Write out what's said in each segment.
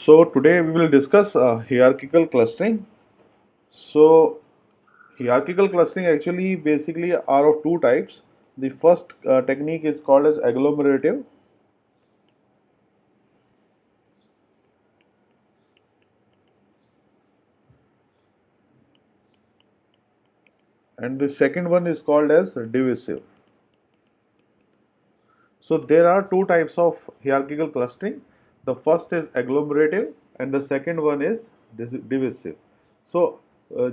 So today we will discuss hierarchical clustering. So hierarchical clustering actually basically are of two types. The first technique is called as agglomerative, and the second one is called as divisive. So there are two types of hierarchical clustering. The first is agglomerative and the second one is divisive. So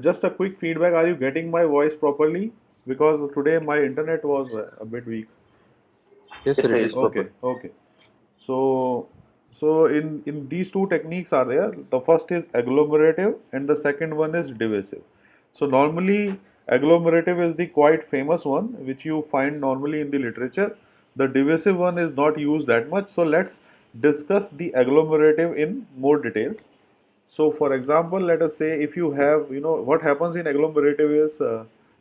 just a quick feedback, are you getting my voice properly? Because today my internet was a bit weak. Yes, Yes, sir, sir, it it is is Okay, proper. proper. okay. So in these two techniques are there. The first is agglomerative and the second one is divisive. So normally agglomerative is the quite famous one which you find normally in the literature. The divisive one is not used that much. So let's discuss the agglomerative in more details. So for example, let us say if you have, what happens in agglomerative is,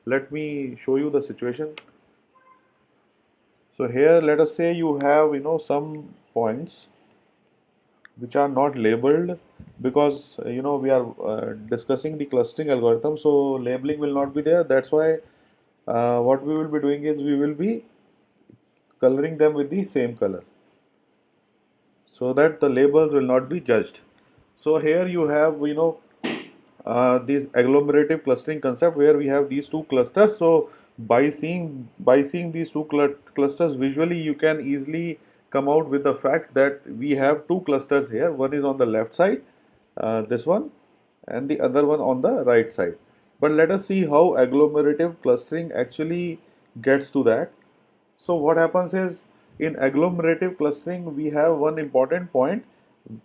let me show you the situation. So here let us say you have, some points which are not labeled because we are discussing the clustering algorithm, so labeling will not be there. That's why what we will be doing is we will be coloring them with the same color so that the labels will not be judged. So here you have this agglomerative clustering concept where we have these two clusters. So by seeing these two clusters visually, you can easily come out with the fact that we have two clusters here. One is on the left side, this one, and the other one on the right side. But let us see how agglomerative clustering actually gets to that. So what happens is in agglomerative clustering we have one important point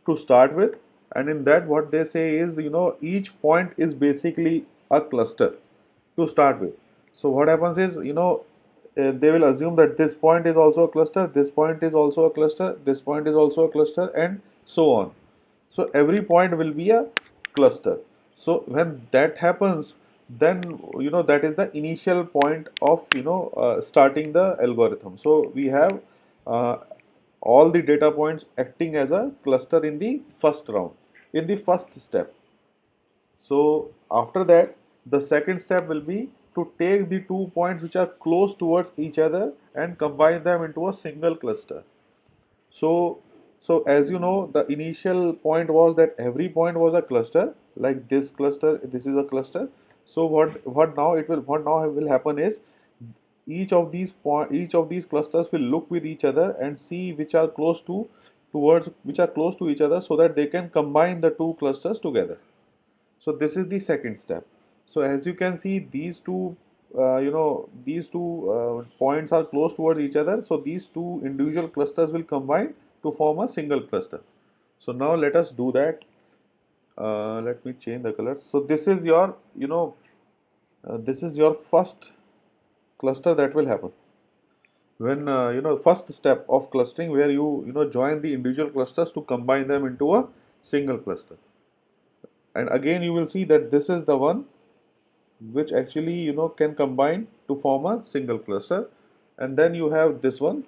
to start with, and in that what they say is each point is basically a cluster to start with. So what happens is they will assume that this point is also a cluster, this point is also a cluster, this point is also a cluster, and so on. So every point will be a cluster. So when that happens, then that is the initial point of starting the algorithm. So we have uh, all the data points acting as a cluster in the first round, in the first step. So after that, the second step will be to take the 2 points which are close towards each other and combine them into a single cluster. So, so as you know, the initial point was that every point was a cluster, like this cluster, this is a cluster. So what now will happen is each of these clusters will look with each other and see which are close to each other so that they can combine the two clusters together. So this is the second step. So as you can see, these two points are close towards each other. So these two individual clusters will combine to form a single cluster. So now let us do that. Let me change the colors. So this is your first cluster that will happen when first step of clustering where you join the individual clusters to combine them into a single cluster. And again you will see that this is the one which actually can combine to form a single cluster, and then you have this one,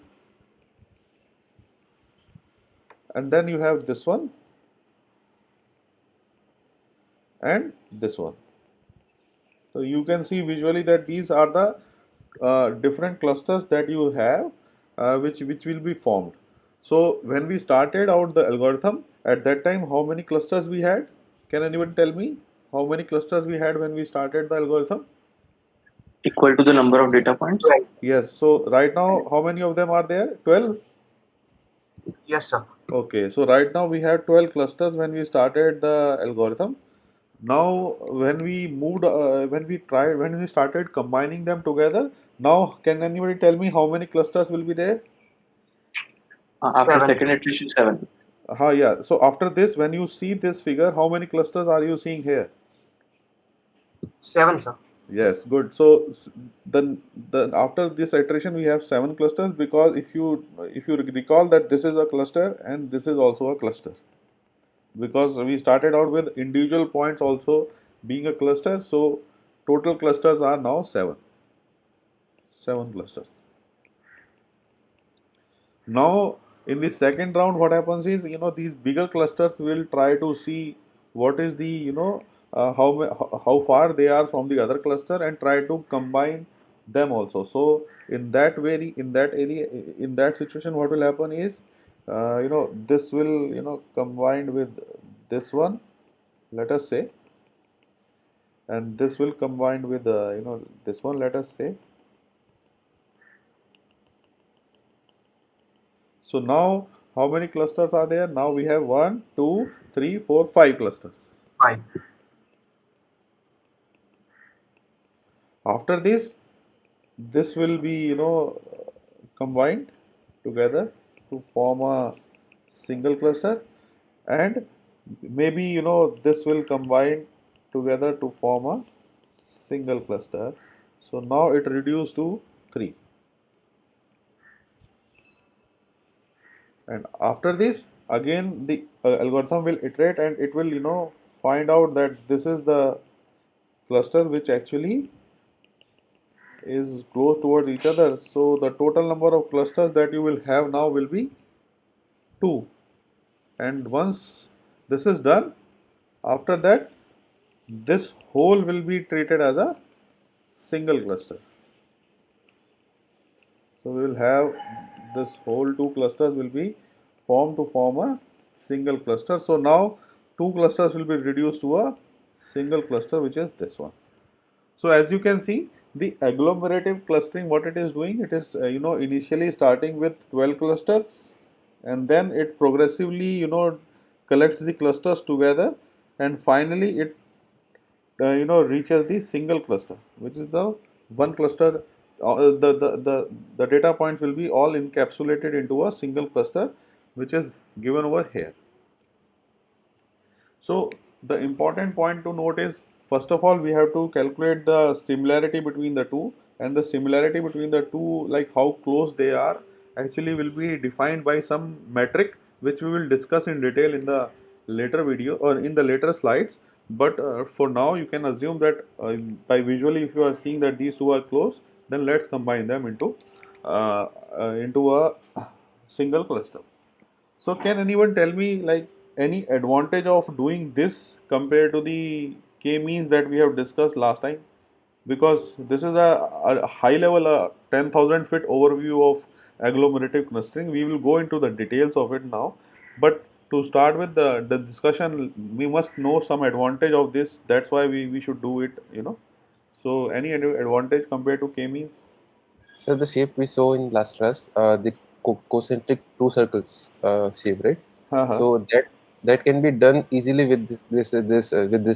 and then you have this one and this one. So you can see visually that these are the different clusters that you have, which will be formed. So when we started out the algorithm, at that time how many clusters we had? Can anyone tell me how many clusters we had when we started the algorithm? Equal to the number of data points. Right. Yes, so right now how many of them are there? 12. Yes, sir. Okay, so right now we have 12 clusters when we started the algorithm. Now, when we started combining them together, now can anybody tell me how many clusters will be there? After Seven. second iteration, 7. Yeah. So after this, when you see this figure, how many clusters are you seeing here? Seven, sir. Yes, good. So then after this iteration, we have 7 clusters because if you recall that this is a cluster and this is also a cluster, because we started out with individual points also being a cluster. So total clusters are now 7 clusters. Now In the second round, what happens is, these bigger clusters will try to see what is the, how far they are from the other cluster and try to combine them also. So in that area, in that situation, what will happen is, this will, combined with this one, let us say, and this will combine with, this one, let us say. So now, how many clusters are there? Now we have 1, 2, 3, 4, 5 clusters. 5. After this will be, combined together to form a single cluster, and maybe, this will combine together to form a single cluster. So now it reduced to 3. And after this, again the algorithm will iterate, and it will, find out that this is the cluster which actually is close towards each other. So the total number of clusters that you will have now will be 2. And once this is done, after that, this whole will be treated as a single cluster. So we will have this whole 2 clusters will be formed to form a single cluster. So now 2 clusters will be reduced to a single cluster, which is this one. So as you can see, the agglomerative clustering, what it is doing, it is, initially starting with 12 clusters, and then it progressively, collects the clusters together, and finally it, reaches the single cluster, which is the one cluster. The data points will be all encapsulated into a single cluster, which is given over here. So the important point to note is, first of all, we have to calculate the similarity between the two, and the similarity between the two, like how close they are, actually will be defined by some metric, which we will discuss in detail in the later video or in the later slides. But for now, you can assume that by visually, if you are seeing that these two are close, then let's combine them into a single cluster. So can anyone tell me, like, any advantage of doing this compared to the k-means that we have discussed last time? Because this is a high level, 10,000 feet overview of agglomerative clustering. We will go into the details of it now. But to start with the discussion, we must know some advantage of this. That's why we should do it. So any advantage compared to k-means? So the shape we saw in last class, the concentric two circles shape, right? Uh-huh. So that can be done easily with this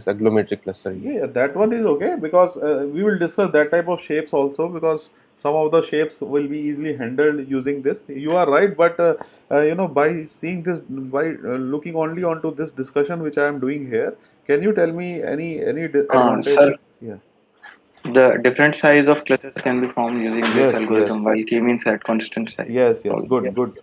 agglomeratic clustering. Yeah, that one is okay, because we will discuss that type of shapes also, because some of the shapes will be easily handled using this. You are right, but by seeing this, by looking only onto this discussion which I am doing here, can you tell me any advantage? Sir, Yeah. the different size of clusters can be formed using this Yes, algorithm, yes. while k-means at constant size. Yes, yes, Probably. good, good.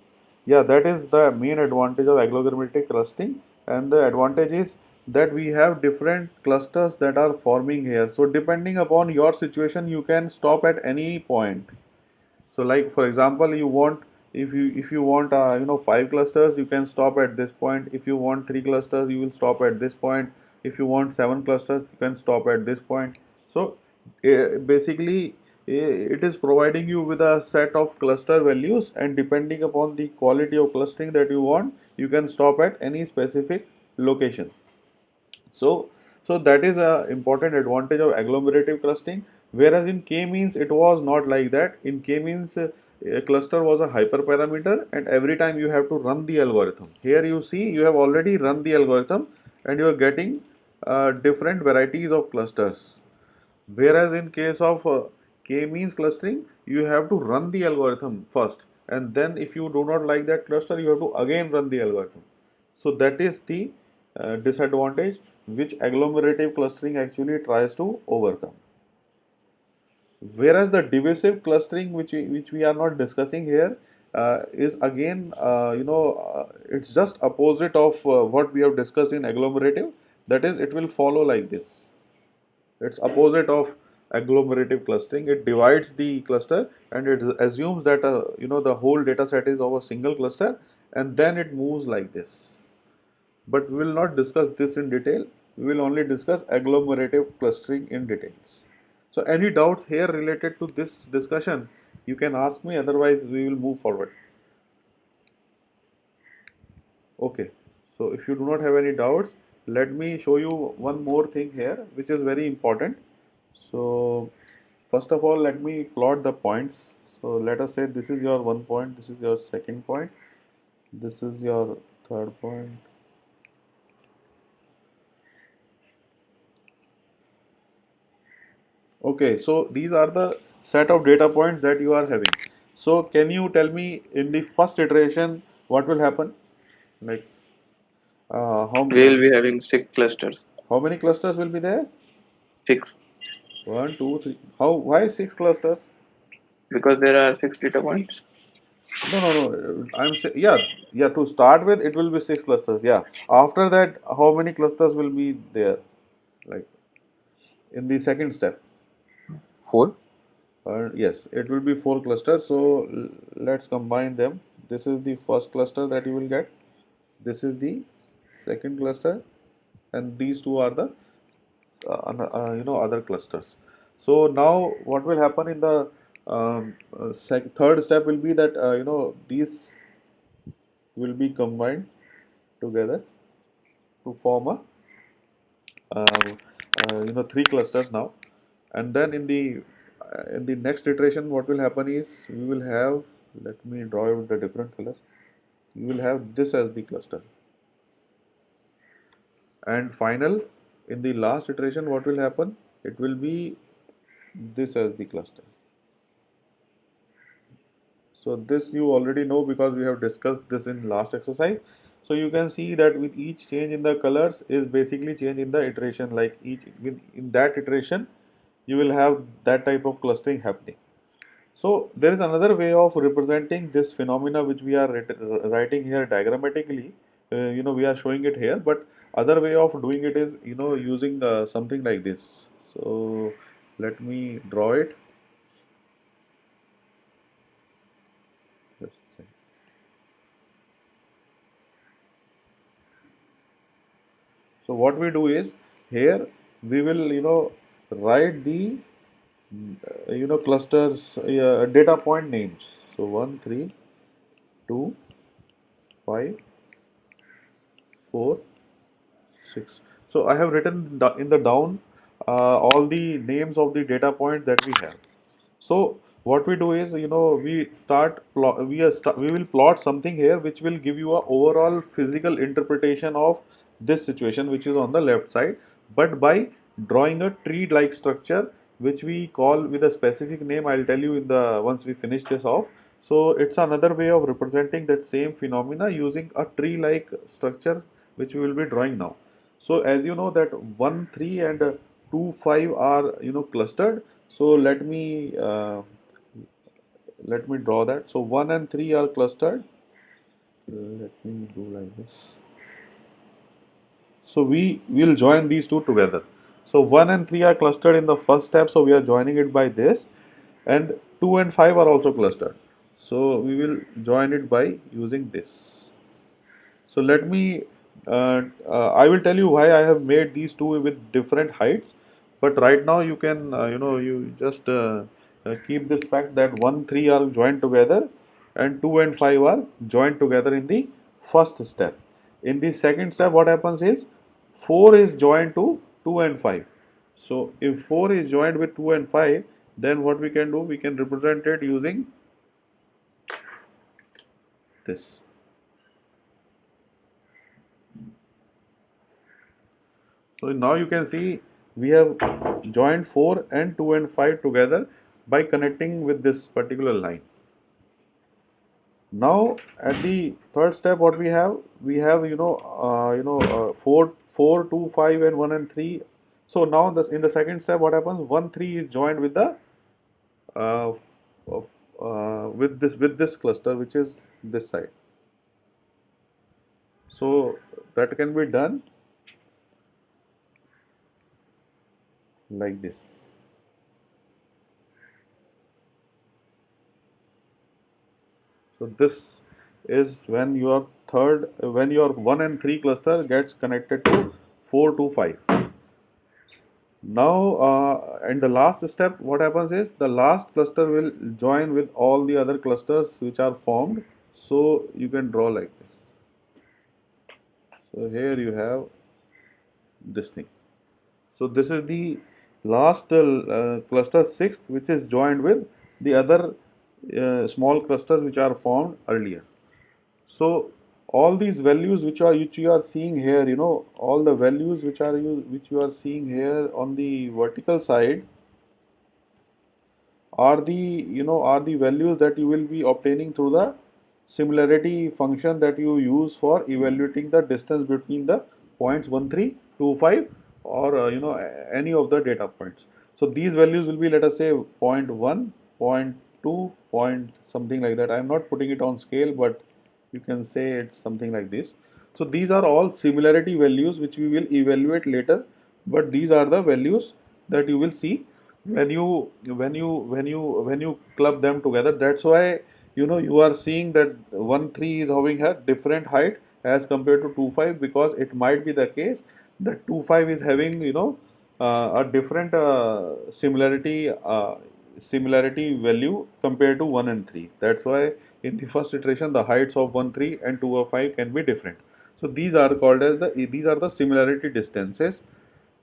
Yeah, that is the main advantage of agglomeratic clustering, and the advantage is that we have different clusters that are forming here. So depending upon your situation, you can stop at any point. So like for example, you want, if you want, 5 clusters, you can stop at this point. If you want 3 clusters, you will stop at this point. If you want 7 clusters, you can stop at this point. So basically, it is providing you with a set of cluster values, and depending upon the quality of clustering that you want, you can stop at any specific location. So that is a important advantage of agglomerative clustering. Whereas in k-means it was not like that. In k-means, a cluster was a hyperparameter, and every time you have to run the algorithm. Here you see you have already run the algorithm, and you are getting different varieties of clusters. Whereas in case of k-means clustering, you have to run the algorithm first, and then if you do not like that cluster, you have to again run the algorithm. So that is the disadvantage which agglomerative clustering actually tries to overcome. Whereas the divisive clustering, which we are not discussing here, is again, it's just opposite of what we have discussed in agglomerative. That is, it will follow like this. It's opposite of agglomerative clustering. It divides the cluster, and it assumes that the whole data set is of a single cluster, and then it moves like this. But we will not discuss this in detail. We will only discuss agglomerative clustering in details. So any doubts here related to this discussion, you can ask me, otherwise we will move forward. Okay, so if you do not have any doubts, let me show you one more thing here which is very important. So first of all, let me plot the points. So let us say this is your one point, this is your second point, this is your third point. Okay, so these are the set of data points that you are having. So can you tell me in the first iteration what will happen? Like We'll be having 6 clusters. how many clusters will be there? 6. One, two, three. How? Why six clusters? Because there are 6 data points. No, no, no. I'm saying, yeah, yeah. To start with, it will be six clusters. Yeah. After that, how many clusters will be there? Like in the second step. 4. Yes, it will be four clusters. So let's combine them. This is the first cluster that you will get. This is the second cluster, and these two are the other clusters. So now what will happen in the third step will be that these will be combined together to form a three clusters now, and then in the next iteration what will happen is we will have, let me draw it with the different colors, we will have this as the cluster, and final in the last iteration what will happen, it will be this as the cluster. So this you already know because we have discussed this in last exercise. So you can see that with each change in the colors is basically change in the iteration, like in that iteration you will have that type of clustering happening. So there is another way of representing this phenomena which we are writing here diagrammatically. We are showing it here, but other way of doing it is using something like this. So let me draw it. Just a second. So what we do is here we will write the clusters data point names. So 1, 3, 2, 5, 4, 6. So I have written in the down all the names of the data points that we have. So what we do is we will plot something here which will give you a overall physical interpretation of this situation which is on the left side, but by drawing a tree like structure which we call with a specific name. I'll tell you in the once we finish this off. So it's another way of representing that same phenomena using a tree like structure which we will be drawing now. So as you know that 1 3 and 2 5 are clustered. So let me draw that. So 1 and 3 are clustered. Let me do like this. So we will join these two together. So 1 and 3 are clustered in the first step, so we are joining it by this, and 2 and 5 are also clustered. So we will join it by using this. So let me, I will tell you why I have made these two with different heights. But right now you can, you just keep this fact that 1, 3 are joined together and 2 and 5 are joined together in the first step. In the second step, what happens is 4 is joined to 2 and 5. So if 4 is joined with 2 and 5, then what we can do, we can represent it using this. So now you can see we have joined 4 and 2 and 5 together by connecting with this particular line. Now at the third step what we have 4 2 5 and 1 and 3. So now this in the second step what happens, 1 3 is joined with the uh, with this cluster which is this side. So that can be done like this. So is when your 1 and 3 cluster gets connected to 4 to 5. Now, and the last step, what happens is the last cluster will join with all the other clusters which are formed. So you can draw like this. So here you have this thing. So this is the last cluster 6th, which is joined with the other small clusters which are formed earlier. So all these values which you are seeing here, all the values which you are seeing here on the vertical side are the values that you will be obtaining through the similarity function that you use for evaluating the distance between the points 1 3 2 5, or any of the data points. So these values will be, let us say, point 1, point 2, point something like that. I am not putting it on scale, but you can say it's something like this. So these are all similarity values which we will evaluate later, but these are the values that you will see when you club them together. That's why you are seeing that 1 3 is having a different height as compared to 2 5, because it might be the case that 2 5 is having a different similarity value compared to 1 and 3. That's why in the first iteration the heights of 1 3 and 2 or 5 can be different. So these are called as the similarity distances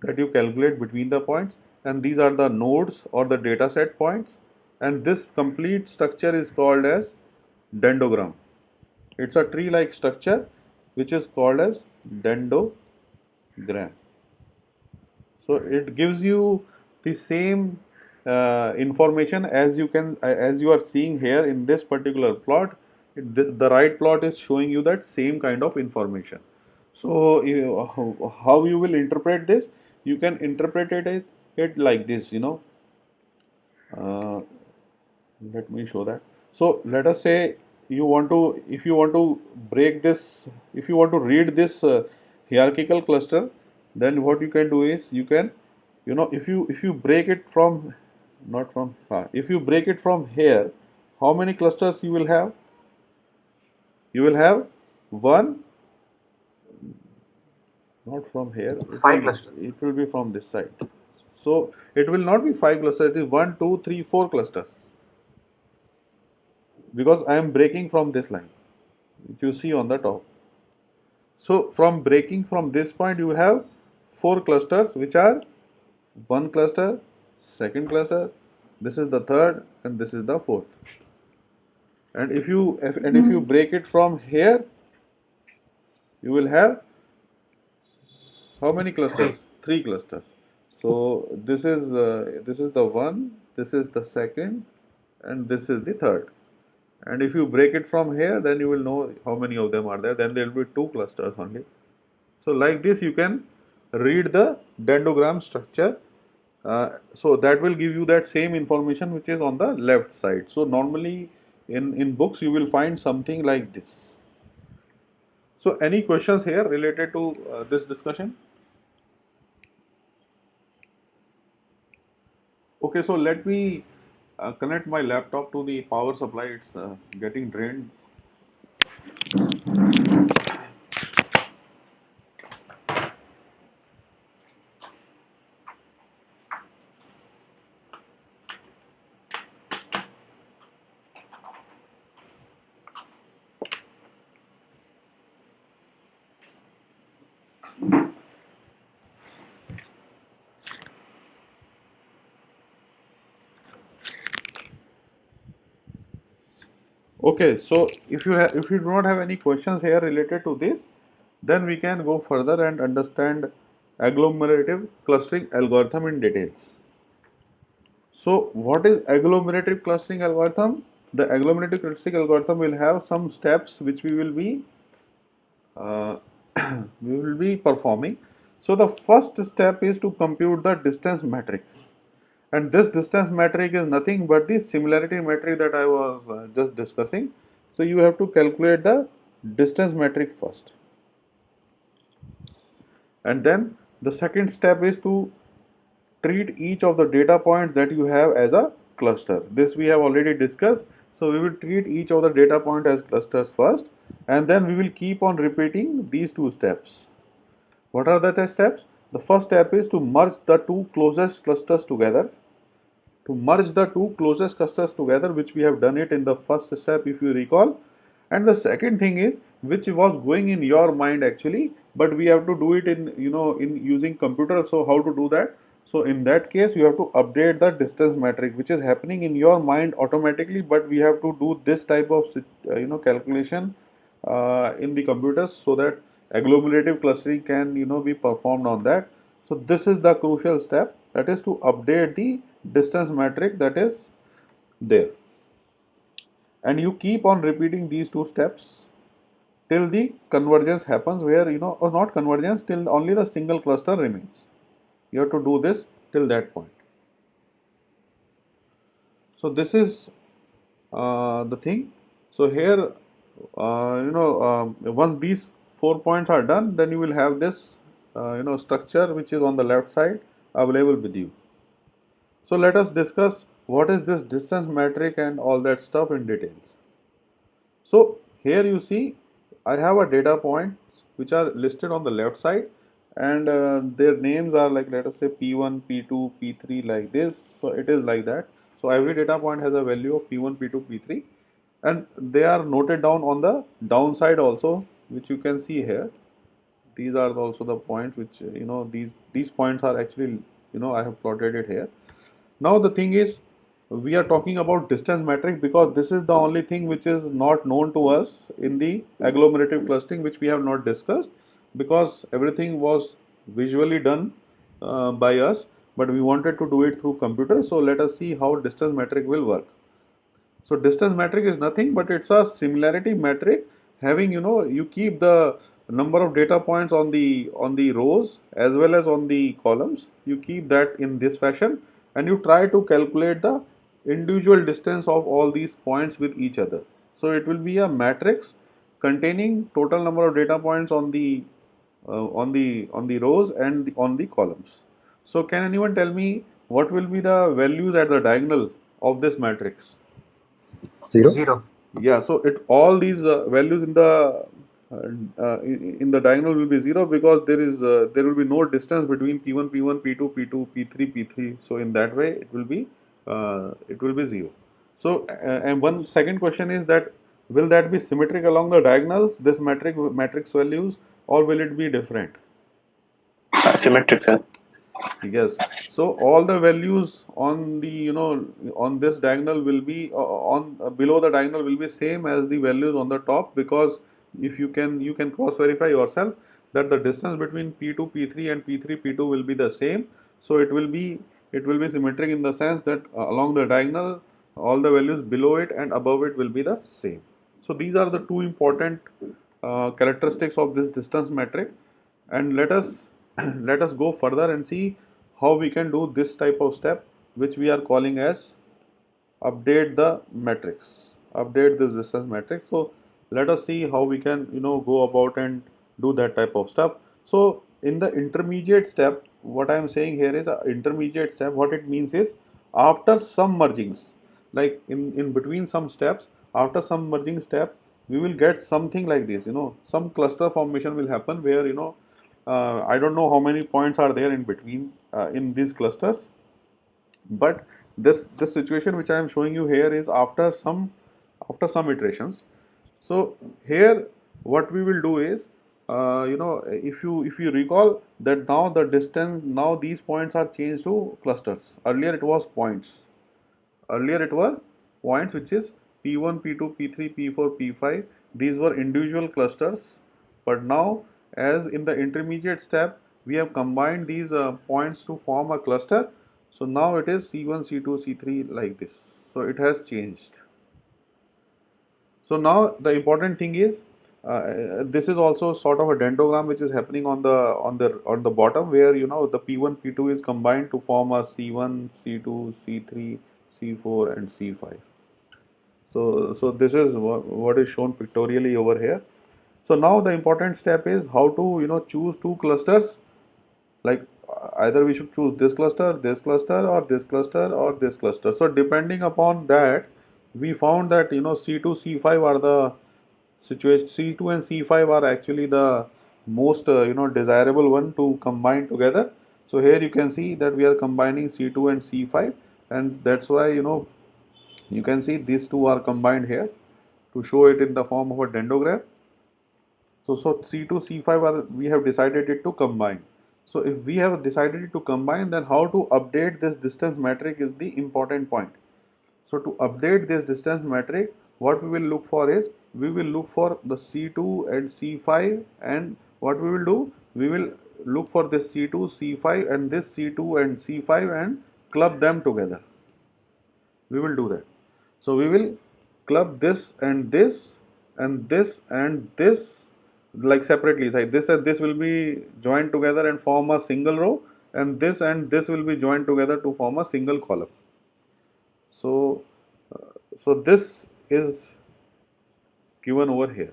that you calculate between the points, and these are the nodes or the data set points, and this complete structure is called as dendrogram. It's a tree like structure which is called as dendrogram. So it gives you the same information as you are seeing here in this particular plot. The right plot is showing you that same kind of information. So how you will interpret this? You can interpret it like this. Uh, Let me show that. So let us say if you want to break this, if you want to read this hierarchical cluster, then what you can do is you can, if you break it from, not from, if you break it from here, how many clusters you will have? You will have one, not from here. Five clusters. It will be from this side. So it will not be 5 clusters. It is 1, 2, 3, 4 clusters, because I am breaking from this line which you see on the top. So from breaking from this point, you have 4 clusters which are one cluster, second cluster, this is the third, and this is the fourth. And if you break it from here, you will have how many clusters? 3 clusters. So this is the one, this is the second, and this is the third. And if you break it from here, then you will know how many of them are there. Then there will be 2 clusters only. So like this you can read the dendrogram structure. So that will give you that same information which is on the left side. So normally in books you will find something like this. So any questions here related to this discussion? Okay, so let me connect my laptop to the power supply. It's getting drained. Okay, so if you do not have any questions here related to this, then we can go further and understand agglomerative clustering algorithm in details. So what is agglomerative clustering algorithm? The agglomerative clustering algorithm will have some steps which we will be uh, performing. So the first step is to compute the distance metric, and this distance metric is nothing but the similarity metric that I was just discussing. So you have to calculate the distance metric first, and then the second step is to treat each of the data points that you have as a cluster. This we have already discussed. So we will treat each of the data point as clusters first, and then we will keep on repeating these two steps. What are the steps? The first step is to merge the two closest clusters together. To merge the two closest clusters together, which we have done it in the first step, if you recall. And the second thing is, which was going in your mind actually, but we have to do it in, in using computer. So how to do that? So in that case, you have to update the distance metric, which is happening in your mind automatically, but we have to do this type of calculation in the computers, so that agglomerative clustering can be performed on that. So this is the crucial step, that is to update the distance metric that is there, and you keep on repeating these two steps till the convergence happens, where or not convergence, till only the single cluster remains. You have to do this till that point. So this is the thing. So here once these 4 points are done, then you will have this structure which is on the left side available with you. So let us discuss what is this distance metric and all that stuff in details. So here you see I have a data points which are listed on the left side, and their names are like, let us say P1, P2, P3, like this. So it is like that. So every data point has a value of P1, P2, P3, and they are noted down on the downside also, which you can see here. These are also the points which these points are actually I have plotted it here. Now the thing is, we are talking about distance metric because this is the only thing which is not known to us in the agglomerative clustering, which we have not discussed, because everything was visually done by us, but we wanted to do it through computer. So let us see how distance metric will work. So distance metric is nothing but it's a similarity metric, having you keep the number of data points on the rows as well as on the columns. You keep that in this fashion, and you try to calculate the individual distance of all these points with each other. So it will be a matrix containing total number of data points on the rows and on the columns. So can anyone tell me what will be the values at the diagonal of this matrix? 0. 0. Yeah, so all these values in the diagonal will be 0, because there will be no distance between P1, P1, P2, P2, P3, P3. So in that way it will be 0. So and one second question is that, will that be symmetric along the diagonals, this matrix values, or will it be different? Symmetric, sir. Yes. So all the values on the on this diagonal will be on below the diagonal will be same as the values on the top, because if you can cross verify yourself that the distance between P2, P3 and P3, P2 will be the same. So it will be symmetric in the sense that along the diagonal all the values below it and above it will be the same. So these are the two important characteristics of this distance metric, and let us let us go further and see how we can do this type of step, which we are calling as update the matrix, update this distance matrix. So let us see how we can go about and do that type of stuff. So in the intermediate step, what I am saying here is intermediate step. What it means is, after some mergings, like in between some steps, after some merging step, we will get something like this. Some cluster formation will happen where I don't know how many points are there in between in these clusters, but this situation which I am showing you here is after some iterations. So here what we will do is, if you recall that now the distance, now these points are changed to clusters. Earlier it was points. Earlier it were points, which is P1, P2, P3, P4, P5. These were individual clusters. But now, as in the intermediate step, we have combined these points to form a cluster. So now it is C1, C2, C3, like this. So it has changed. So now the important thing is, this is also sort of a dendrogram which is happening on the bottom, where the P1, P2 is combined to form a C1, C2, C3, C4 and C5. So this is what is shown pictorially over here. So now the important step is how to choose two clusters, like either we should choose this cluster, or this cluster, or this cluster. So depending upon that, we found that C2, C5 are the situation. C2 and C5 are actually the most desirable one to combine together. So here you can see that we are combining C2 and C5, and that's why you can see these two are combined here to show it in the form of a dendrogram. So C2, C5 are, we have decided it to combine. So if we have decided it to combine, then how to update this distance metric is the important point. So to update this distance metric, what we will look for is, we will look for the C2 and C5, and what we will do, we will look for this C2, C5 and this C2 and C5 and club them together. We will do that. So we will club this and this and this and this like separately. Like this and this will be joined together and form a single row, and this will be joined together to form a single column. So, so this is given over here.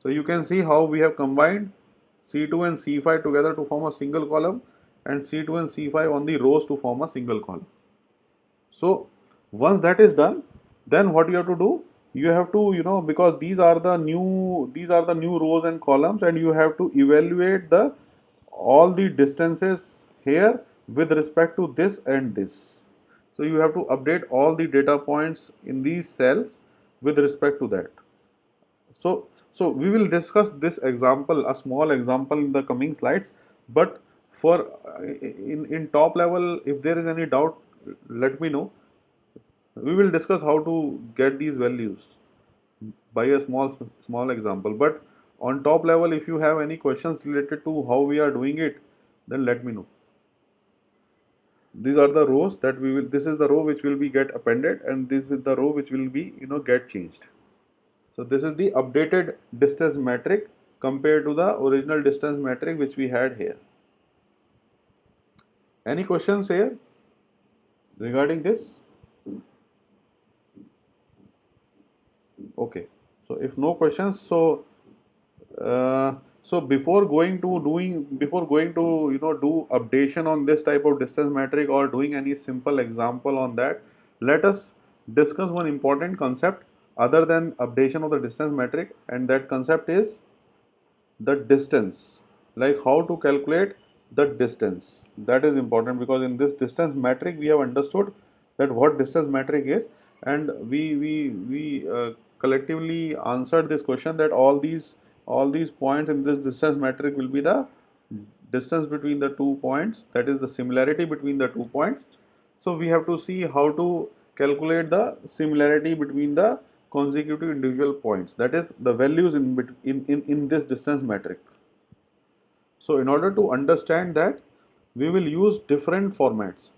So you can see how we have combined C2 and C5 together to form a single column, and C2 and C5 on the rows to form a single column. So once that is done, then what you have to do, you have to, because these are the new rows and columns, and you have to evaluate the all the distances here with respect to this and this. So you have to update all the data points in these cells with respect to that. So we will discuss this example, a small example, in the coming slides. But for in top level, if there is any doubt, let me know. We will discuss how to get these values by a small example. But on top level, if you have any questions related to how we are doing it, then let me know. These are the rows that we will, this is the row which will be get appended, and this is the row which will be get changed. So this is the updated distance metric compared to the original distance metric which we had here. Any questions here regarding this? Okay, so if no questions, so before going to do updation on this type of distance metric or doing any simple example on that, let us discuss one important concept other than updation of the distance metric, and that concept is the distance, like how to calculate the distance. That is important, because in this distance metric we have understood that what distance metric is, and we collectively answered this question that all these points in this distance metric will be the distance between the 2 points, that is the similarity between the 2 points. So we have to see how to calculate the similarity between the consecutive individual points, that is the values in this distance metric. So in order to understand that, we will use different formats.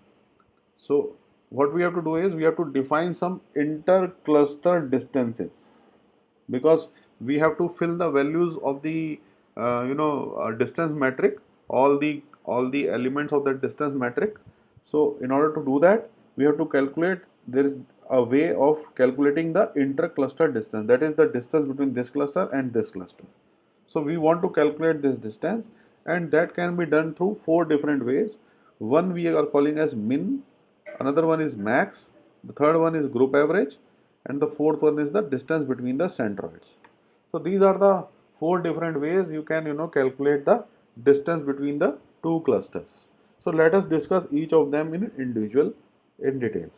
So what we have to do is, we have to define some inter-cluster distances, because we have to fill the values of the distance metric, all the elements of that distance metric. So in order to do that, we have to calculate, there is a way of calculating the inter-cluster distance, that is the distance between this cluster and this cluster. So we want to calculate this distance, and that can be done through 4 different ways. One we are calling as min, another one is max, the third one is group average, and the fourth one is the distance between the centroids. So these are the 4 different ways you can calculate the distance between the two clusters. So let us discuss each of them in details.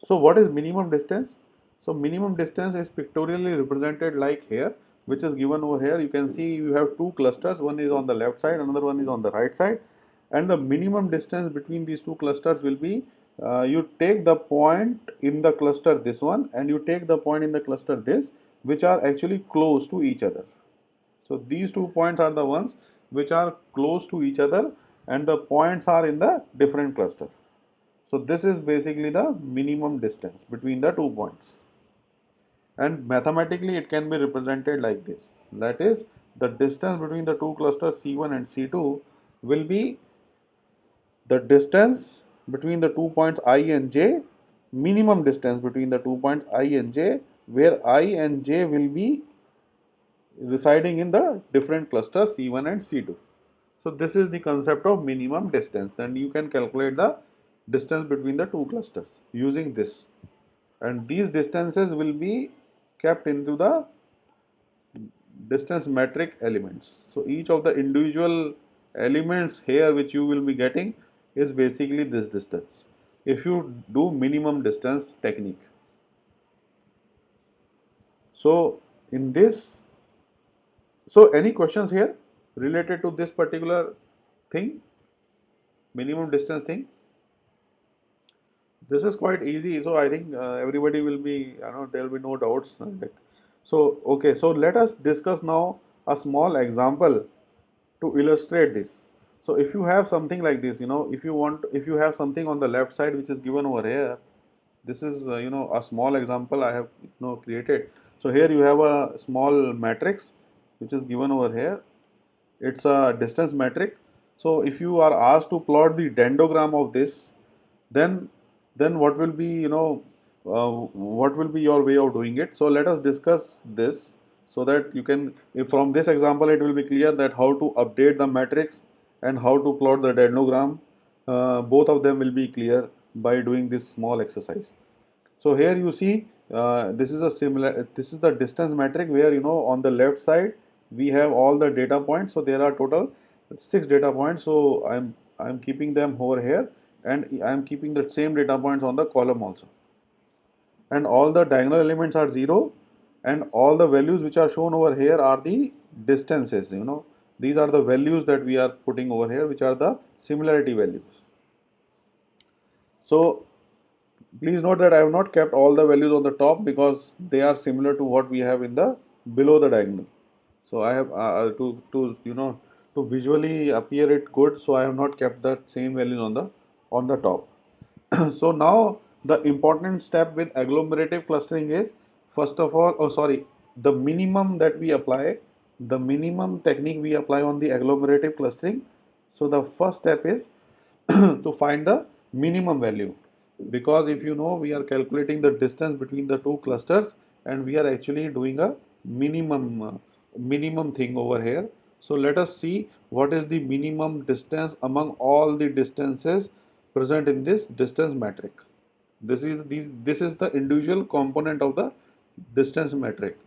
So what is minimum distance? So minimum distance is pictorially represented like here, which is given over here. You can see you have two clusters, one is on the left side, another one is on the right side, and the minimum distance between these two clusters will be, you take the point in the cluster this one, and you take the point in the cluster this, which are actually close to each other. So these 2 points are the ones which are close to each other, and the points are in the different cluster. So this is basically the minimum distance between the 2 points, and mathematically it can be represented like this. That is, the distance between the two clusters C1 and C2 will be the distance between the 2 points I and J, minimum distance between the 2 points I and J, where I and J will be residing in the different clusters C1 and C2. So this is the concept of minimum distance. Then you can calculate the distance between the two clusters using this, and these distances will be kept into the distance metric elements. So each of the individual elements here which you will be getting is basically this distance if you do minimum distance technique. So in this, so any questions here related to this particular thing, minimum distance thing? This is quite easy, so I think everybody will be, there will be no doubts. So okay, so let us discuss now a small example to illustrate this. So if you have something like this, if you have something on the left side which is given over here, this is a small example I have created. So here you have a small matrix which is given over here. It's a distance metric. So if you are asked to plot the dendrogram of this, then what will be what will be your way of doing it? So let us discuss this so that you can, if from this example it will be clear that how to update the matrix and how to plot the dendrogram. Both of them will be clear by doing this small exercise. So here you see this is the distance metric where on the left side we have all the data points. So there are total 6 data points. So I'm keeping them over here, and I'm keeping the same data points on the column also. And all the diagonal elements are 0, and all the values which are shown over here are the distances. These are the values that we are putting over here, which are the similarity values. So please note that I have not kept all the values on the top because they are similar to what we have in the below the diagonal. So I have to visually appear it good. So I have not kept the same values on the top. So now the important step with agglomerative clustering is, first of all, the minimum that we apply, the minimum technique we apply on the agglomerative clustering. So the first step is to find the minimum value, because if we are calculating the distance between the two clusters, and we are actually doing a minimum thing over here. So let us see what is the minimum distance among all the distances present in this distance metric. This is the individual component of the distance metric.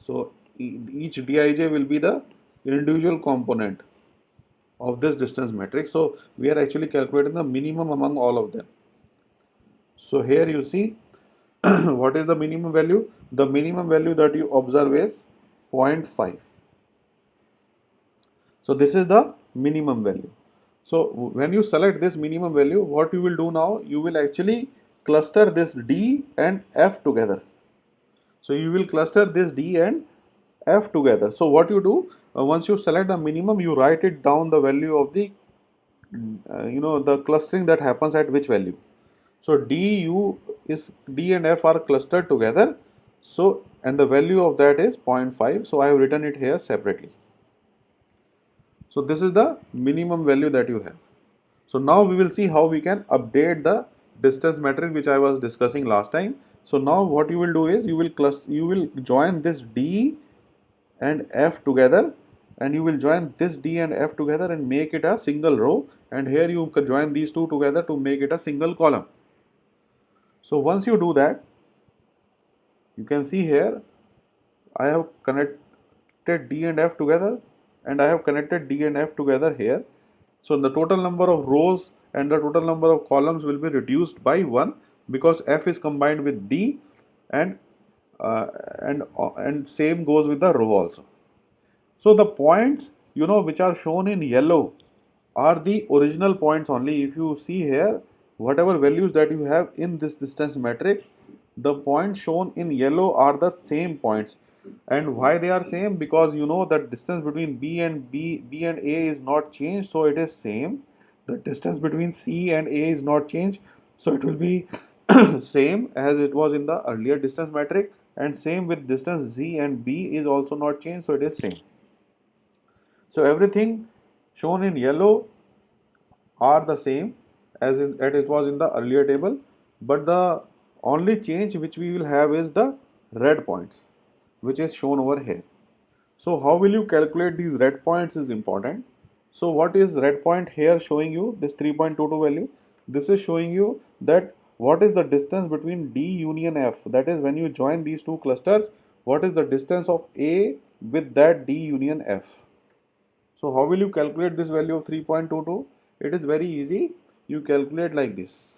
So each Dij will be the individual component of this distance metric. So we are actually calculating the minimum among all of them. So here you see what is the minimum value? The minimum value that you observe is 0.5. So this is the minimum value. So when you select this minimum value, what you will do now, you will actually cluster this D and F together. So you will cluster this D and F together. So what you do, once you select the minimum, you write it down the value of the the clustering that happens at which value. So D and F are clustered together. So and the value of that is 0.5. So I have written it here separately. So this is the minimum value that you have. So now we will see how we can update the distance metric which I was discussing last time. So now what you will do is you will join this D and F together, and you will join this D and F together and make it a single row, and here you can join these two together to make it a single column. So once you do that, you can see here I have connected D and F together, and I have connected D and F together here. So the total number of rows and the total number of columns will be reduced by 1, because F is combined with D, and same goes with the row also. So the points which are shown in yellow are the original points only. If you see here, whatever values that you have in this distance metric, the points shown in yellow are the same points. And why they are same? Because that distance between B and A is not changed, so it is same. The distance between C and A is not changed, so it will be same as it was in the earlier distance metric, and same with distance Z and B is also not changed, so it is same. So everything shown in yellow are the same as it was in the earlier table, but the only change which we will have is the red points, which is shown over here. So how will you calculate these red points is important. So what is red point here showing you this 3.22 value? This is showing you that what is the distance between D union F, that is when you join these two clusters, what is the distance of A with that D union F. So how will you calculate this value of 3.22? It is very easy. You calculate like this.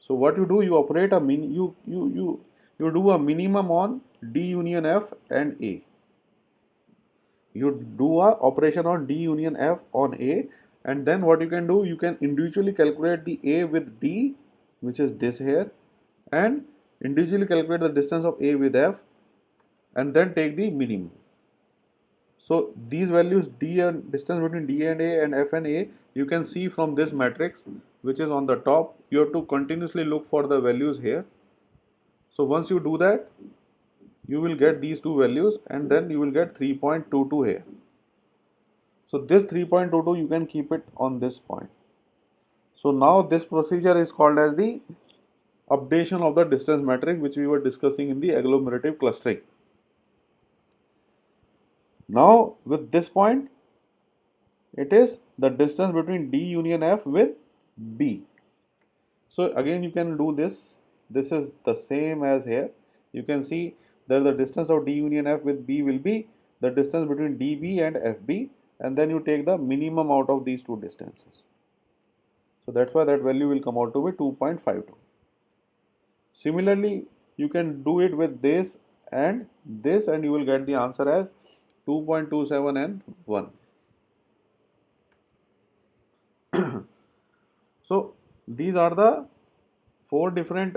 So what you do, you operate a you do a minimum on D union F and A. You do a operation on D union F on A, and then what you can do, you can individually calculate the A with D, which is this here, and individually calculate the distance of A with F, and then take the minimum. So these values, D and distance between D and A and F and A, you can see from this matrix which is on the top. You have to continuously look for the values here. So once you do that, you will get these two values, and then you will get 3.22 here. So this 3.22 you can keep it on this point. So now this procedure is called as the updation of the distance matrix, which we were discussing in the agglomerative clustering. Now with this point, it is the distance between D union F with B. So again you can do this. This is the same as here. You can see that the distance of D union F with B will be the distance between DB and FB, and then you take the minimum out of these two distances. So that's why that value will come out to be 2.52. Similarly, you can do it with this, and you will get the answer as 2.27 and 1. So these are the four different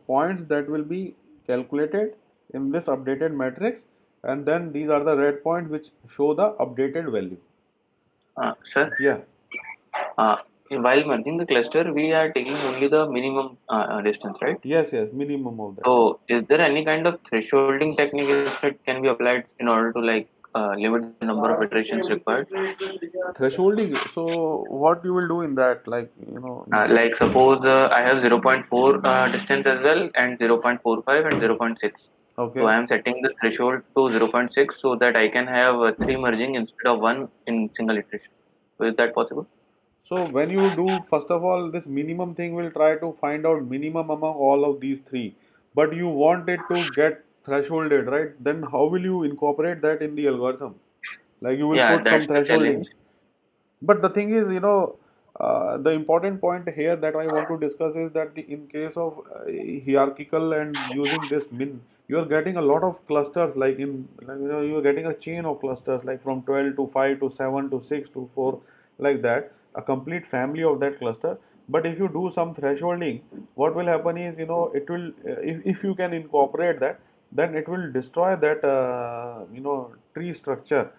points that will be calculated in this updated matrix, and then these are the red points which show the updated value. Sir, Yeah. while merging the cluster, we are taking only the minimum distance, right? Yes, minimum of that. So, is there any kind of thresholding technique that can be applied in order to limit the number of iterations required? Thresholding. So what you will do in that, Like suppose I have 0.4 distance as well, and 0.45 and 0.6. okay. So I am setting the threshold to 0.6 so that I can have 3 merging instead of 1 in single iteration. So is that possible? So when you do, first of all, this minimum thing will try to find out minimum among all of these three, but you want it to get thresholded, right? Then how will you incorporate that in the algorithm? Like you will Yeah, put some that's the thresholding. challenge. But the thing is, the important point here that I want to discuss is that in case of hierarchical and using this min, you are getting a lot of clusters, you are getting a chain of clusters like from 12 to 5 to 7 to 6 to 4, like that, a complete family of that cluster. But if you do some thresholding, what will happen is, it will, if you can incorporate that, then it will destroy that, tree structure,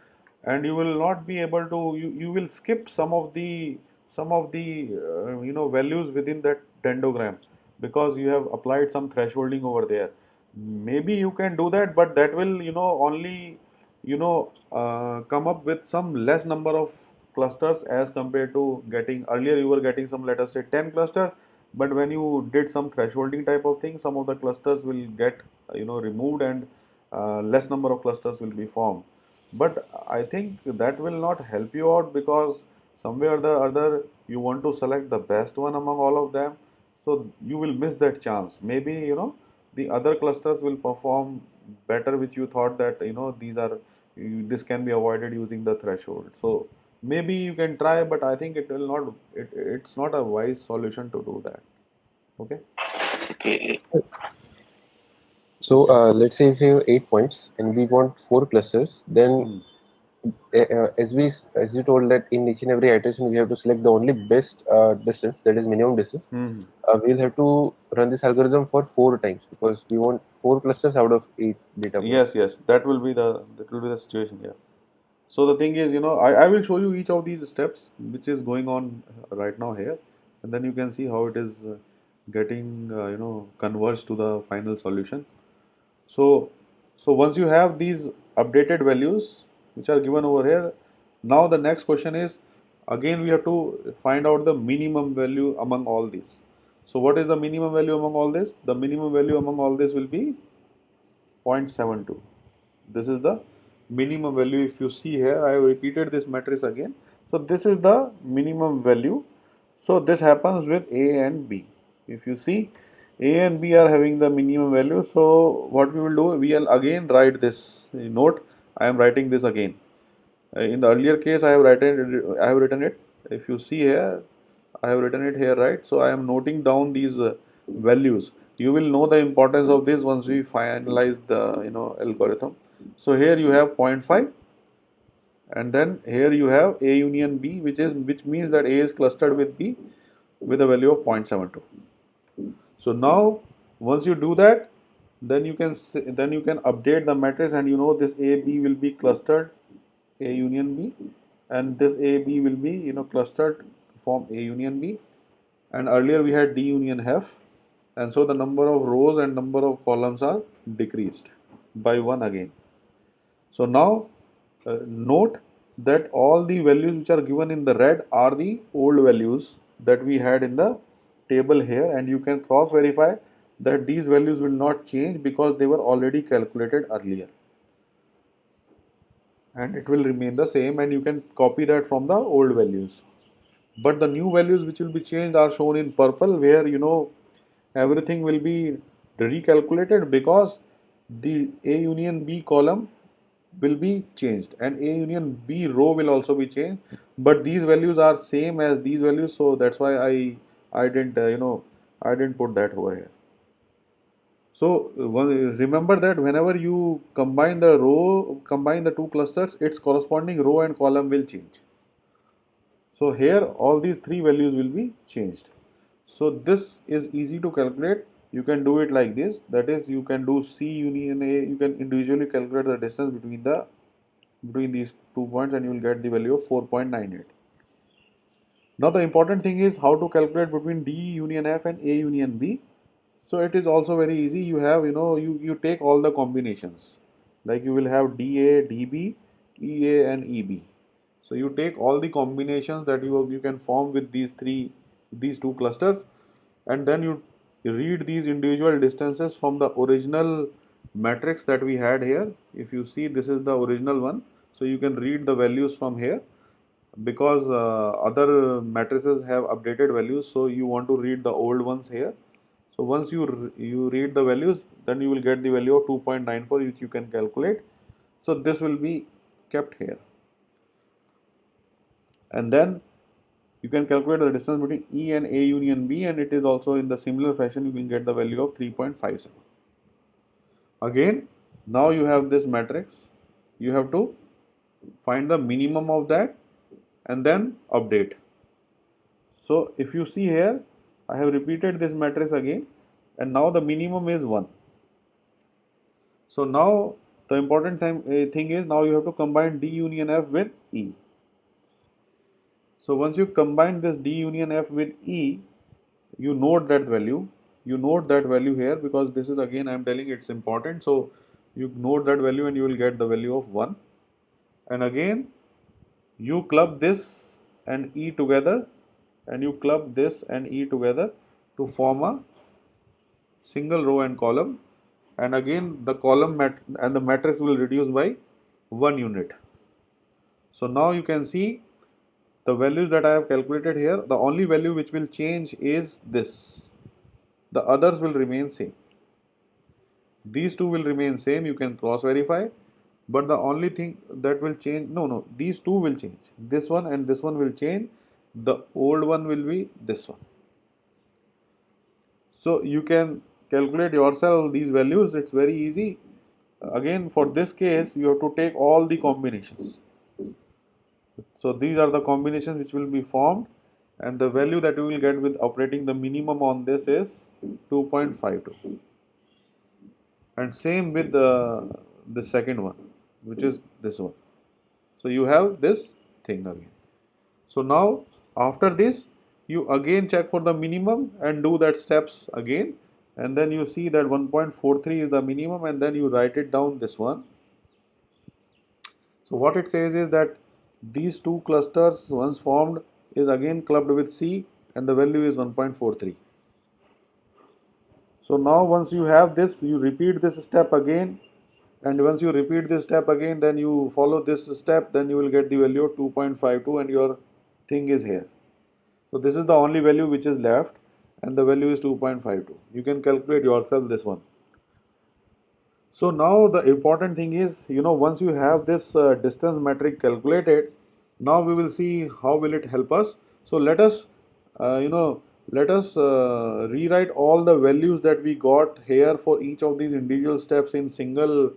and you will not be able to, you will skip some of the values within that dendrogram, because you have applied some thresholding over there. Maybe you can do that, but that will only come up with some less number of clusters as compared to getting earlier. You were getting some, let us say, 10 clusters, but when you did some thresholding type of thing, some of the clusters will get removed, and less number of clusters will be formed. But I think that will not help you out, because somewhere or the other you want to select the best one among all of them, so you will miss that chance. Maybe the other clusters will perform better, which you thought that this can be avoided using the threshold. So maybe you can try, but I think it's not a wise solution to do that. Okay. Okay. So let's say if you have 8 points and we want 4 clusters, then as you told that in each and every iteration we have to select the only best distance, that is minimum distance. We'll have to run this algorithm for 4 times because we want 4 clusters out of 8 data points. Yes, that will be the situation. Yeah. So the thing is, I will show you each of these steps which is going on right now here, and then you can see how it is getting converged to the final solution. So once you have these updated values which are given over here, now the next question is, again we have to find out the minimum value among all these. So what is the minimum value among all this? The minimum value among all this will be 0.72. This is the minimum value. If you see here, I have repeated this matrix again. So this is the minimum value. So this happens with A and B. If you see, A and B are having the minimum value. So what we will do, we will again write this note. I am writing this again. In the earlier case, I have written it. If you see here, I have written it here, right? So I am noting down these values. You will know the importance of this once we finalize the algorithm. So here you have 0.5, and then here you have A union B, which means that A is clustered with B with a value of 0.72. So now once you do that, then you can update the matrix, and you know this A B will be clustered A union B, and this A B will be clustered to form A union B, and earlier we had D union F, and so the number of rows and number of columns are decreased by 1 again. So now note that all the values which are given in the red are the old values that we had in the table here, and you can cross verify that these values will not change because they were already calculated earlier, and it will remain the same, and you can copy that from the old values. But the new values which will be changed are shown in purple, where everything will be recalculated because the A union B column will be changed and A union B row will also be changed, but these values are same as these values, so that's why I didn't I didn't put that over here. So remember that whenever you combine the two clusters, its corresponding row and column will change. So here all these three values will be changed. So this is easy to calculate. You can do it like this. That is, you can do C union A. You can individually calculate the distance between these 2 points, and you will get the value of 4.98. Now the important thing is how to calculate between D union F and A union B. So it is also very easy. You have you take all the combinations, like you will have DA, DB, EA and EB. So you take all the combinations that you can form with these two clusters, and then you read these individual distances from the original matrix that we had here. If you see, this is the original one, so you can read the values from here, because other matrices have updated values, so you want to read the old ones here. So once you read the values, then you will get the value of 2.94, which you can calculate. So this will be kept here, and then you can calculate the distance between E and A union B, and it is also in the similar fashion. You can get the value of 3.57. Again, now you have this matrix. You have to find the minimum of that and then update. So if you see here, I have repeated this matrix again, and now the minimum is 1. So now the important thing is, now you have to combine D union F with E. So once you combine this D union F with E, you note that value. You note that value here, because this is, again I am telling, it's important. So you note that value and you will get the value of 1. And again you club this and E together, and you club this and E together to form a single row and column, and again the column and the matrix will reduce by 1 unit. So now you can see the values that I have calculated here. The only value which will change is this. The others will remain same. These two will remain same. You can cross verify, but the only thing that will change, no, these two will change. This one and this one will change. The old one will be this one. So you can calculate yourself these values. It's very easy. Again, for this case, you have to take all the combinations. So these are the combinations which will be formed, and the value that you will get with operating the minimum on this is 2.52. And same with the second one, which is this one. So you have this thing again. So now after this, you again check for the minimum and do that steps again, and then you see that 1.43 is the minimum, and then you write it down, this one. So what it says is that these two clusters once formed is again clubbed with C, and the value is 1.43. So now once you have this, you repeat this step again, and once you repeat this step again, then you follow this step, then you will get the value of 2.52, and your thing is here. So this is the only value which is left, and the value is 2.52. You can calculate yourself this one. So now the important thing is, once you have this distance metric calculated, now we will see how will it help us. So let us, uh, you know, let us rewrite all the values that we got here for each of these individual steps in single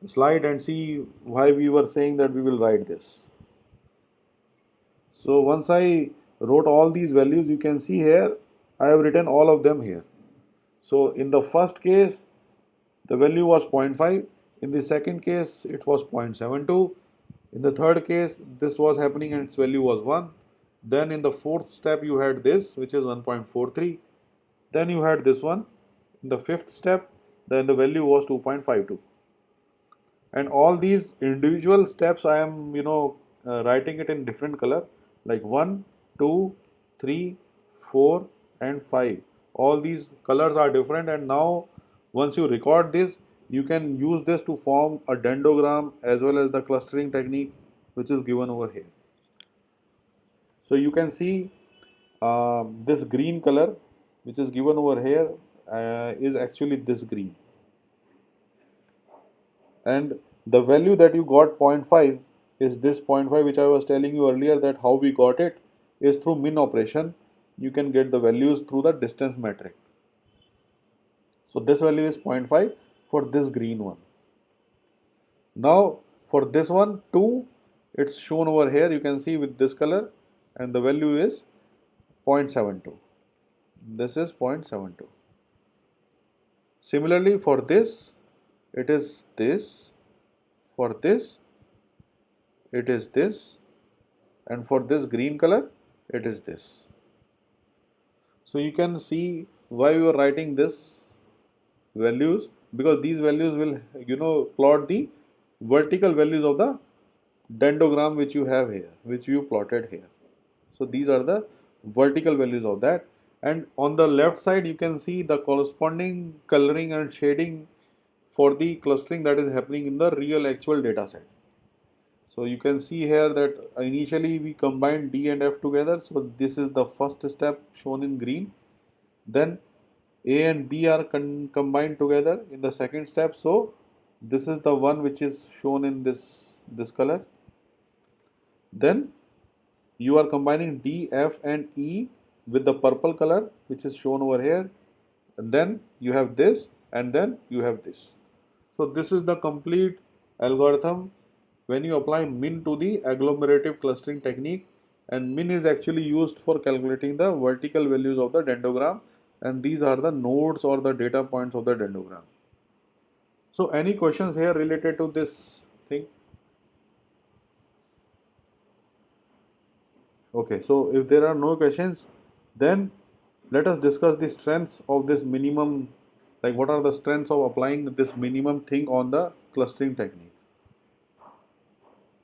slide and see why we were saying that we will write this. So once I wrote all these values, you can see here, I have written all of them here. So in the first case, the value was 0.5. In the second case, it was 0.72. In the third case, this was happening and its value was 1. Then in the fourth step, you had this, which is 1.43. Then you had this one. In the fifth step, then the value was 2.52. And all these individual steps, I am, writing it in different color, like 1, 2, 3, 4, and 5. All these colors are different, and now once you record this, you can use this to form a dendrogram as well as the clustering technique which is given over here. So you can see this green color which is given over here is actually this green, and the value that you got 0.5 is this 0.5 which I was telling you earlier, that how we got it is through min operation. You can get the values through the distance metric. So this value is 0.5 for this green one. Now for this one 2, it's shown over here, you can see with this color, and the value is 0.72. This is 0.72. Similarly for this, it is this. For this, it is this, and for this green color, it is this. So you can see why we are writing this values, because these values will plot the vertical values of the dendrogram which you have here, which you plotted here. So these are the vertical values of that, and on the left side you can see the corresponding coloring and shading for the clustering that is happening in the real actual data set. So you can see here that initially we combined D and F together. So this is the first step shown in green. Then A and B are combined together in the second step. So this is the one which is shown in this color. Then you are combining D, F and E with the purple color which is shown over here. And then you have this, and then you have this. So this is the complete algorithm when you apply min to the agglomerative clustering technique, and min is actually used for calculating the vertical values of the dendrogram, and these are the nodes or the data points of the dendrogram. So any questions here related to this thing? Okay, so if there are no questions, then let us discuss the strengths of this minimum, like what are the strengths of applying this minimum thing on the clustering technique.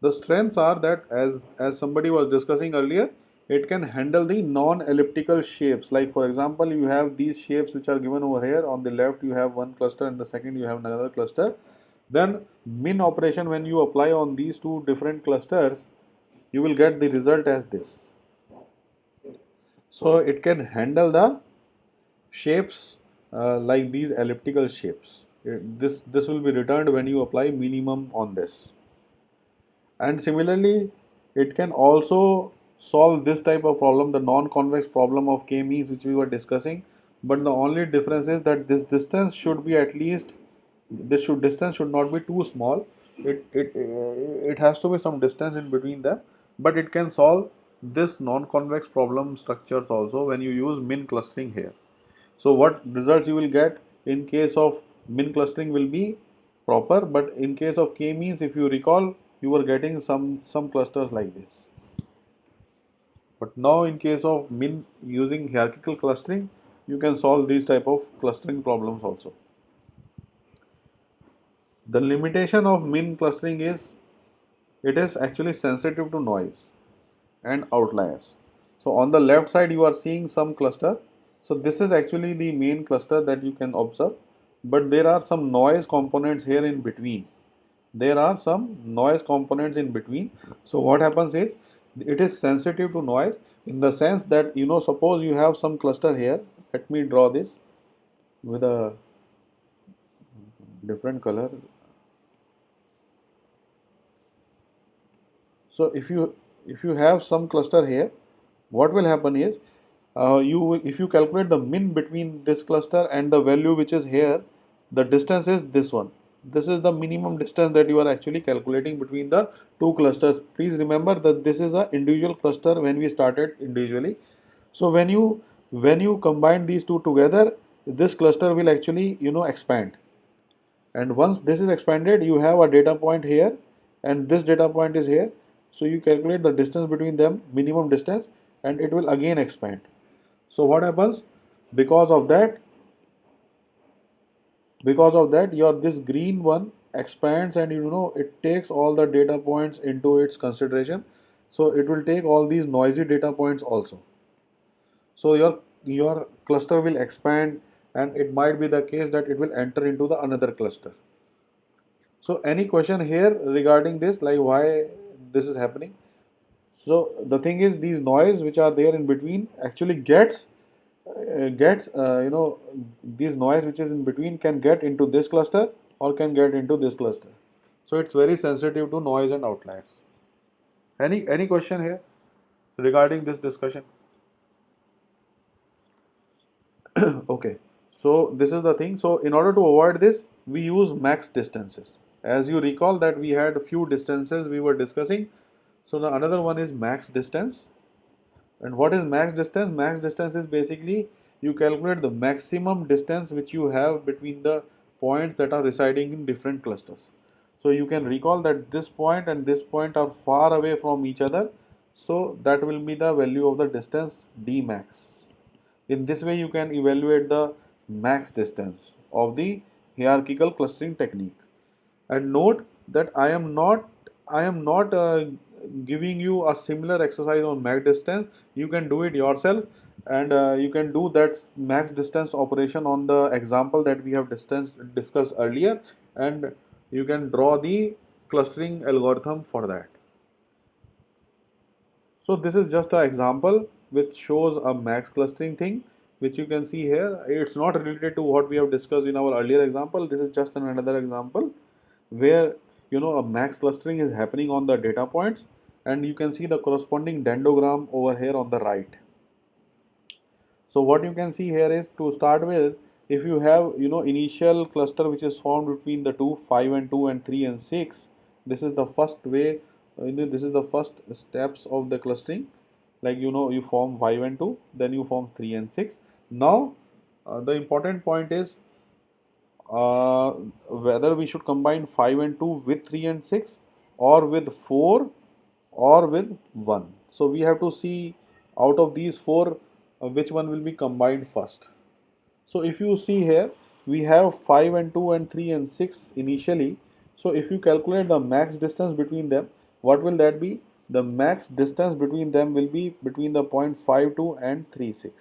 The strengths are that, as somebody was discussing earlier, it can handle the non-elliptical shapes. Like for example, you have these shapes which are given over here. On the left you have one cluster, and the second you have another cluster. Then min operation, when you apply on these two different clusters, you will get the result as this. So it can handle the shapes like these elliptical shapes. This will be returned when you apply minimum on this. And similarly, it can also solve this type of problem, the non-convex problem of k-means which we were discussing. But the only difference is that this distance should be at least, distance should not be too small. It has to be some distance in between them. But it can solve this non-convex problem structures also when you use min clustering here. So what results you will get in case of min clustering will be proper, but in case of k-means, if you recall, you were getting some clusters like this. But now in case of min using hierarchical clustering, you can solve these type of clustering problems also. The limitation of min clustering is it is actually sensitive to noise and outliers. So on the left side you are seeing some cluster. So this is actually the main cluster that you can observe, but there are some noise components here in between. There are some noise components in between. So what happens is It is sensitive to noise in the sense that, suppose you have some cluster here. Let me draw this with a different color. So if you have some cluster here, what will happen is, if you calculate the min between this cluster and the value which is here, the distance is this one. This is the minimum distance that you are actually calculating between the two clusters. Please remember that this is an individual cluster when we started individually. So when you combine these two together, this cluster will actually expand. And once this is expanded, you have a data point here and this data point is here. So you calculate the distance between them, minimum distance, and it will again expand. So what happens? Because of that, your this green one expands, and it takes all the data points into its consideration. So it will take all these noisy data points also. So your cluster will expand, and it might be the case that it will enter into the another cluster. So any question here regarding this, like why this is happening? So the thing is, these noise which are there in between actually gets these noise which is in between can get into this cluster or can get into this cluster. So it's very sensitive to noise and outliers. Any question here regarding this discussion? Okay, so this is the thing. So in order to avoid this, we use max distances. As you recall that we had a few distances we were discussing. So the another one is max distance. And what is max distance? Max distance is basically you calculate the maximum distance which you have between the points that are residing in different clusters. So you can recall that this point and this point are far away from each other. So that will be the value of the distance d max. In this way, you can evaluate the max distance of the hierarchical clustering technique. And note that I am not giving you a similar exercise on max distance. You can do it yourself, and you can do that max distance operation on the example that we have discussed earlier, and you can draw the clustering algorithm for that. So this is just an example which shows a max clustering thing, which you can see here. It's not related to what we have discussed in our earlier example. This is just another example where a max clustering is happening on the data points, and you can see the corresponding dendrogram over here on the right. So what you can see here is, to start with, if you have initial cluster which is formed between the two 5 and 2 and 3 and 6, this is the first way, this is the first steps of the clustering. Like you form 5 and 2, then you form 3 and 6. Now the important point is whether we should combine 5 and 2 with 3 and 6, or with 4, or with 1. So we have to see out of these four which one will be combined first. So if you see here, we have 5 and 2 and 3 and 6 initially. So if you calculate the max distance between them, what will that be? The max distance between them will be between the point 52 and 36.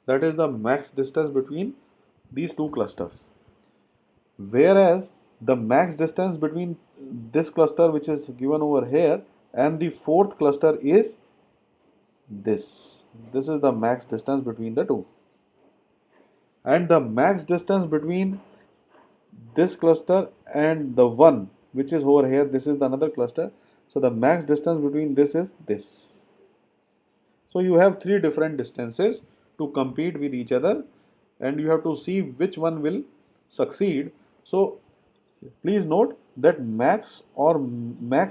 That is the max distance between these two clusters. Whereas the max distance between this cluster which is given over here and the fourth cluster is this. This is the max distance between the two. And the max distance between this cluster and the one which is over here, this is the another cluster. So the max distance between this is this. So you have three different distances to compete with each other, and you have to see which one will succeed. So please note that max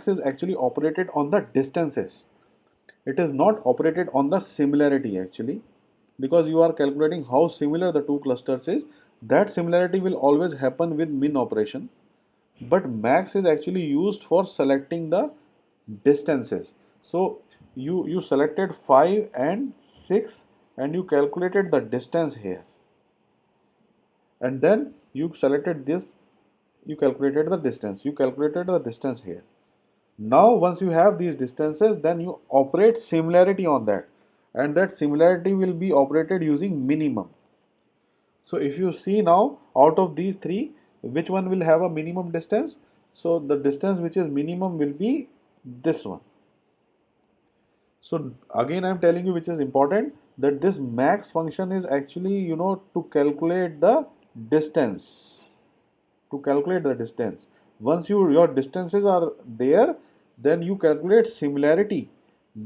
is actually operated on the distances. It is not operated on the similarity actually, because you are calculating how similar the two clusters is. That similarity will always happen with min operation, but max is actually used for selecting the distances. So you selected 5 and 6 and you calculated the distance here, and then you selected this, you calculated the distance here. Now once you have these distances, then you operate similarity on that, and that similarity will be operated using minimum. So if you see now, out of these three, which one will have a minimum distance? So the distance which is minimum will be this one. So again, I'm telling you, which is important, that this max function is actually, to calculate the distance. To calculate the distance. Once your distances are there, then you calculate similarity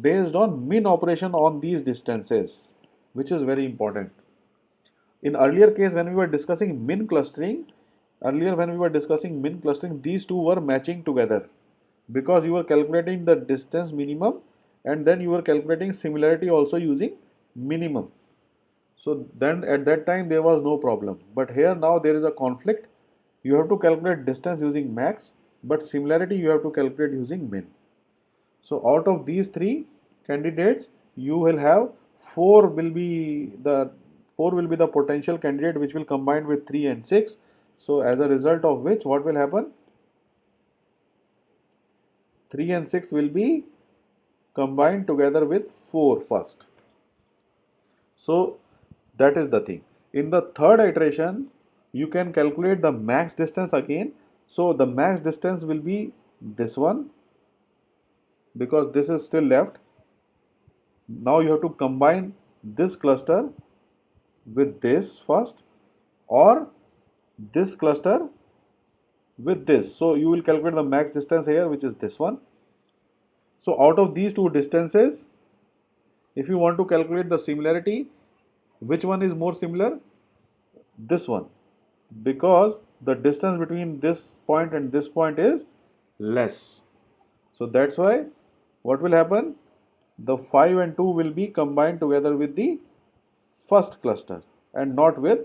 based on min operation on these distances, which is very important. In earlier case, when we were discussing min clustering, these two were matching together because you were calculating the distance minimum and then you were calculating similarity also using minimum. So then at that time there was no problem. But here now there is a conflict. You have to calculate distance using max, but similarity you have to calculate using min. So out of these three candidates, you will have the four will be the potential candidate which will combine with 3 and 6. So as a result of which, what will happen? 3 and 6 will be combined together with 4 first. So that is the thing. In the third iteration, you can calculate the max distance again. So the max distance will be this one because this is still left. Now you have to combine this cluster with this first or this cluster with this. So you will calculate the max distance here, which is this one. So out of these two distances, if you want to calculate the similarity, which one is more similar? This one, because the distance between this point and this point is less. So that's why what will happen? The 5 and 2 will be combined together with the first cluster and not with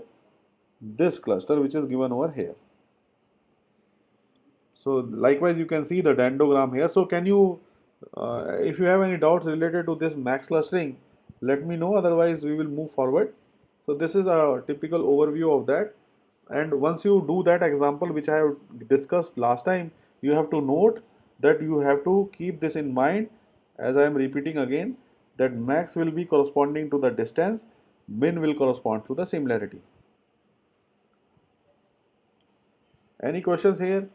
this cluster which is given over here. So likewise you can see the dendrogram here. So can you, if you have any doubts related to this max clustering, let me know, otherwise we will move forward. So this is a typical overview of that. And once you do that example which I have discussed last time, you have to note that you have to keep this in mind, as I am repeating again, that max will be corresponding to the distance, min will correspond to the similarity. Any questions here?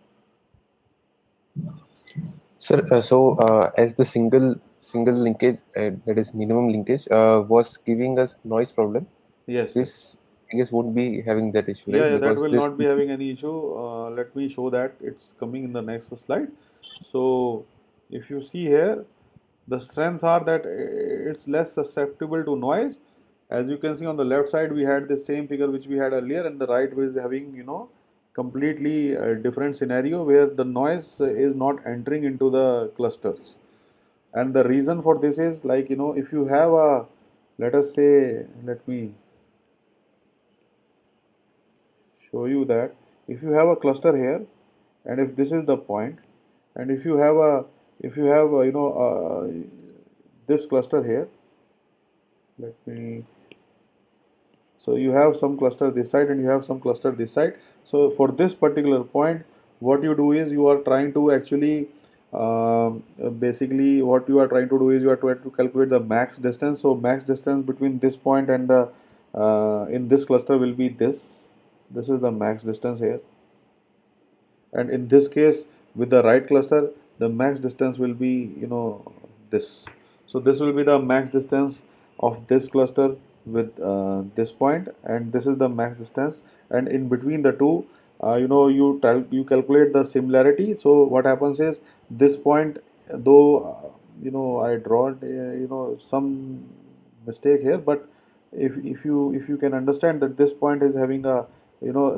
Sir, as the single linkage, that is minimum linkage, was giving us noise problem, Yes, yes. this I guess won't be having that issue, Yeah, right? yeah, that Because will this not be having any issue. Let me show that. It's coming in the next slide. So if you see here, the strengths are that it's less susceptible to noise. As you can see on the left side, we had the same figure which we had earlier, and the right is having, completely different scenario where the noise is not entering into the clusters. And the reason for this is like, if you have a, let us say, let me show you that if you have a cluster here and if this is the point and if you have this cluster here, let me, so you have some cluster this side and you have some cluster this side. So for this particular point, what you do is you are trying to actually basically what you are trying to do is you are trying to calculate the max distance. So max distance between this point and the in this cluster will be this is the max distance here, and in this case with the right cluster the max distance will be this. So this will be the max distance of this cluster with this point, and this is the max distance, and in between the two you calculate the similarity. So what happens is this point, though I draw some mistake here, but if you can understand that this point is having a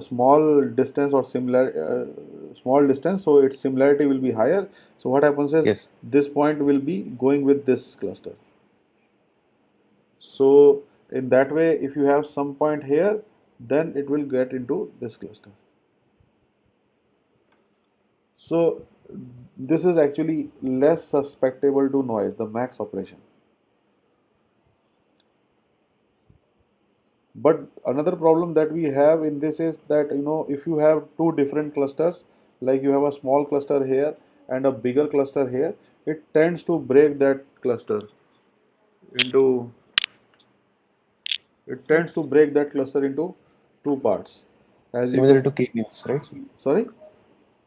small distance or small distance, so its similarity will be higher. So what happens is yes, this point will be going with this cluster. So in that way, if you have some point here, then it will get into this cluster. So this is actually less susceptible to noise, the max operation. But another problem that we have in this is that if you have two different clusters, like you have a small cluster here and a bigger cluster here, it tends to break that cluster into two parts. As you similar can, to K-means, right? sorry.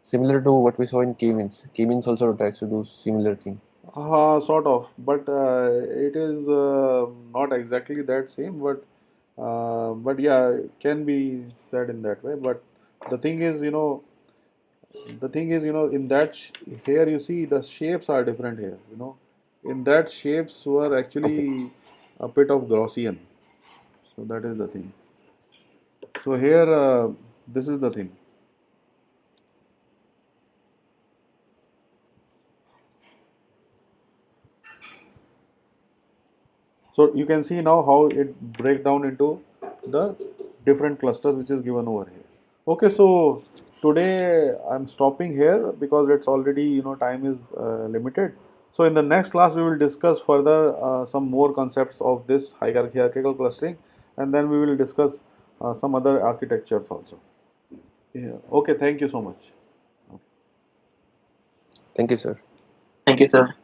Similar to what we saw in K-means. K-means also tries to do similar thing. Sort of, but it is not exactly that same, but yeah, it can be said in that way. But the thing is, in that here you see the shapes are different here. In that shapes were Okay. actually a bit of Gaussian. So that is the thing. So here, this is the thing. So you can see now how it break down into the different clusters which is given over here. Okay, so today I'm stopping here because it's already time is limited. So in the next class we will discuss further some more concepts of this hierarchical clustering, and then we will discuss some other architectures also. Yeah. Okay, thank you so much. Thank you, sir. Thank you, sir.